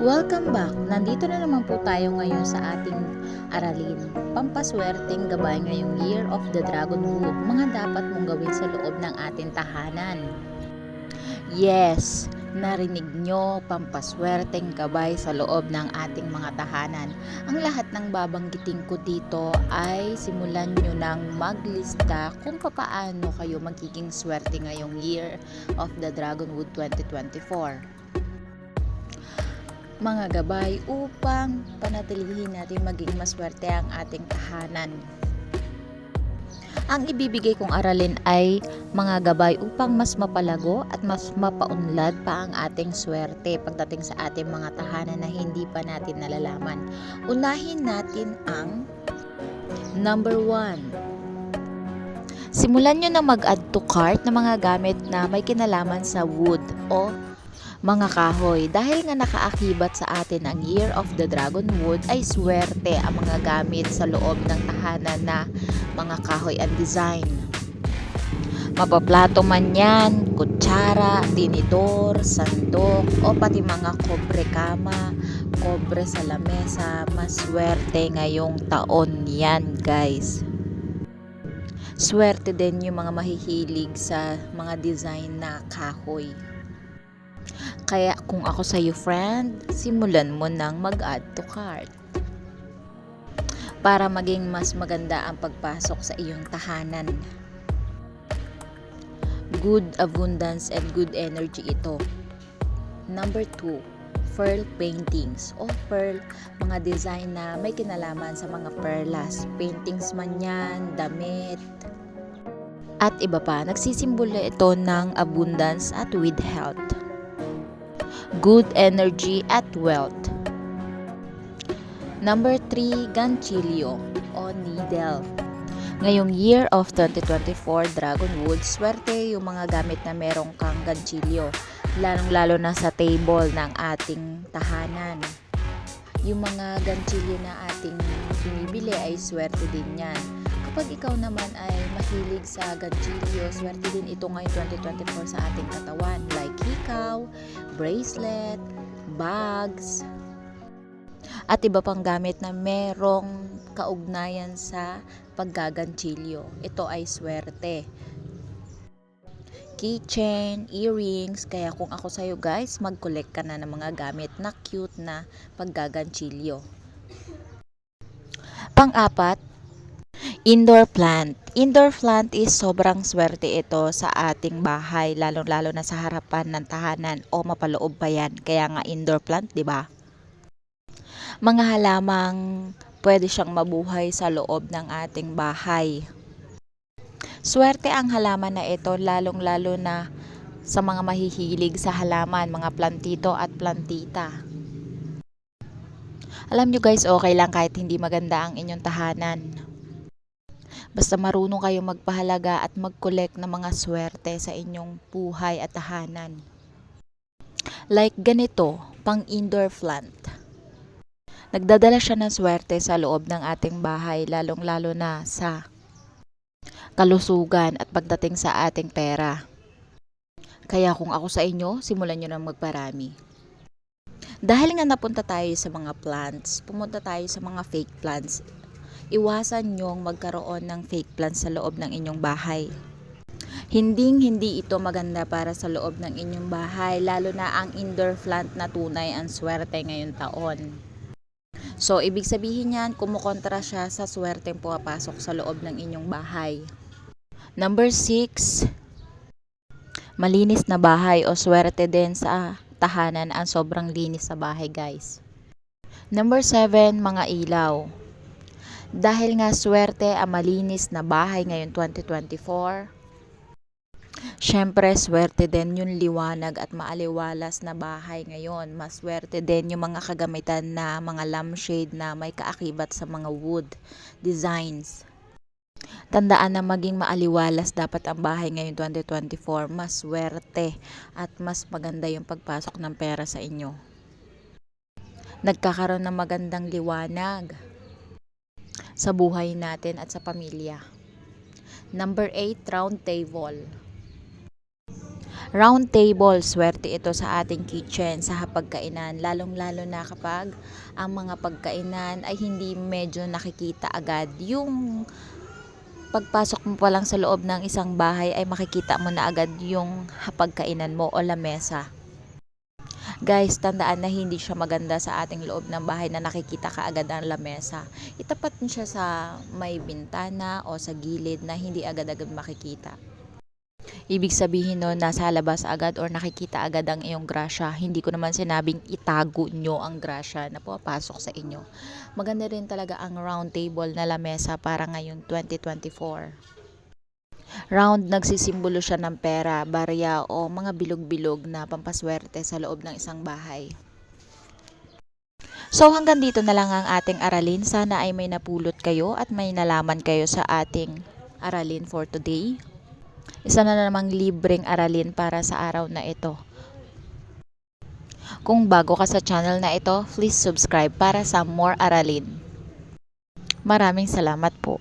Welcome back! Nandito na naman po tayo ngayon sa ating aralin. Pampaswerteng gabay ngayong Year of the Dragon Wood. Mga dapat mong gawin sa loob ng ating tahanan. Yes! Narinig nyo, pampaswerteng gabay sa loob ng ating mga tahanan. Ang lahat ng babanggitin ko dito ay simulan nyo nang maglista kung paano kayo magiging swerte ngayong Year of the Dragon Wood 2024. Mga gabay upang panatilihin natin maging maswerte ang ating tahanan. Ang ibibigay kong aralin ay mga gabay upang mas mapalago at mas mapaunlad pa ang ating swerte pagdating sa ating mga tahanan na hindi pa natin nalalaman. Unahin natin ang number 1. Simulan nyo na mag-add to cart ng mga gamit na may kinalaman sa wood o mga kahoy. Dahil nga nakaakibat sa atin ang Year of the Dragon Wood ay swerte ang mga gamit sa loob ng tahanan na mga kahoy ang design. Mapaplato man yan, kutsara, tinidor, sandok o pati mga kobre kama, kobre sa lamesa, maswerte ngayong taon yan guys. Swerte din yung mga mahihilig sa mga design na kahoy. Kaya kung ako sa iyo friend, simulan mo nang mag-add to cart. Para maging mas maganda ang pagpasok sa iyong tahanan. Good abundance and good energy ito. Number 2, pearl paintings o pearl, mga design na may kinalaman sa mga perlas. Paintings man yan, damit, at iba pa. Nagsisimbolo ito ng abundance at with health. Good energy at wealth. Number 3, ganchilyo o needle. Ngayong Year of 2024 Dragon Wood, swerte yung mga gamit na merong kang ganchilyo, lalong-lalo na sa table ng ating tahanan. Yung mga ganchilyo na ating binibili ay swerte din yan. Kapag ikaw naman ay mahilig sa ganchilyo, swerte din ito ngayong 2024 sa ating katawan, like hikaw, bracelet, bags, at iba pang gamit na merong kaugnayan sa paggaganchilyo. Ito ay swerte. Keychain, earrings, kaya kung ako sa'yo guys, mag-collect ka na ng mga gamit na cute na paggaganchilyo. Pang-apat, indoor plant. Indoor plant is sobrang swerte ito sa ating bahay, lalong-lalo na sa harapan ng tahanan o mapaloob pa yan. Kaya nga indoor plant, di ba? Mga halamang pwede siyang mabuhay sa loob ng ating bahay. Swerte ang halaman na ito, lalong-lalo na sa mga mahihilig sa halaman, mga plantito at plantita. Alam nyo guys, okay lang kahit hindi maganda ang inyong tahanan. Basta marunong kayong magpahalaga at mag-collect ng mga swerte sa inyong buhay at tahanan. Like ganito, pang indoor plant. Nagdadala siya ng swerte sa loob ng ating bahay, lalong-lalo na sa kalusugan at pagdating sa ating pera. Kaya kung ako sa inyo, simulan nyo na magparami. Dahil nga napunta tayo sa mga plants, pumunta tayo sa mga fake plants. Iwasan nyong magkaroon ng fake plants sa loob ng inyong bahay. Hindi ito maganda para sa loob ng inyong bahay, lalo na ang indoor plant na tunay ang swerte ngayong taon. So, ibig sabihin yan, kumukontra siya sa swerteng pumapasok sa loob ng inyong bahay. Number 6, malinis na bahay o swerte din sa tahanan ang sobrang linis sa bahay guys. Number 7, mga ilaw. Dahil nga swerte ang malinis na bahay ngayon 2024, syempre, swerte din yung liwanag at maaliwalas na bahay ngayon. Maswerte din yung mga kagamitan na mga lampshade na may kaakibat sa mga wood designs. Tandaan na maging maaliwalas dapat ang bahay ngayon 2024. Maswerte at mas maganda yung pagpasok ng pera sa inyo. Nagkakaroon ng magandang liwanag sa buhay natin at sa pamilya. Number 8, round table. Round table, swerte ito sa ating kitchen, sa hapagkainan, lalong-lalo na kapag ang mga pagkainan ay hindi medyo nakikita agad. Yung pagpasok mo pa lang sa loob ng isang bahay ay makikita mo na agad yung hapagkainan mo o lamesa. Guys, tandaan na hindi siya maganda sa ating loob ng bahay na nakikita ka agad ang lamesa. Itapat mo siya sa may bintana o sa gilid na hindi agad-agad makikita. Ibig sabihin nun, nasa labas agad or nakikita agad ang iyong grasya. Hindi ko naman sinabing itago nyo ang grasya na pumapasok sa inyo. Maganda rin talaga ang round table na lamesa para ngayong 2024. Round, nagsisimbolo siya ng pera, barya o mga bilog-bilog na pampaswerte sa loob ng isang bahay. So hanggang dito na lang ang ating aralin. Sana ay may napulot kayo at may nalaman kayo sa ating aralin for today. Isa na namang libreng aralin para sa araw na ito. Kung bago ka sa channel na ito, please subscribe para sa more aralin. Maraming salamat po.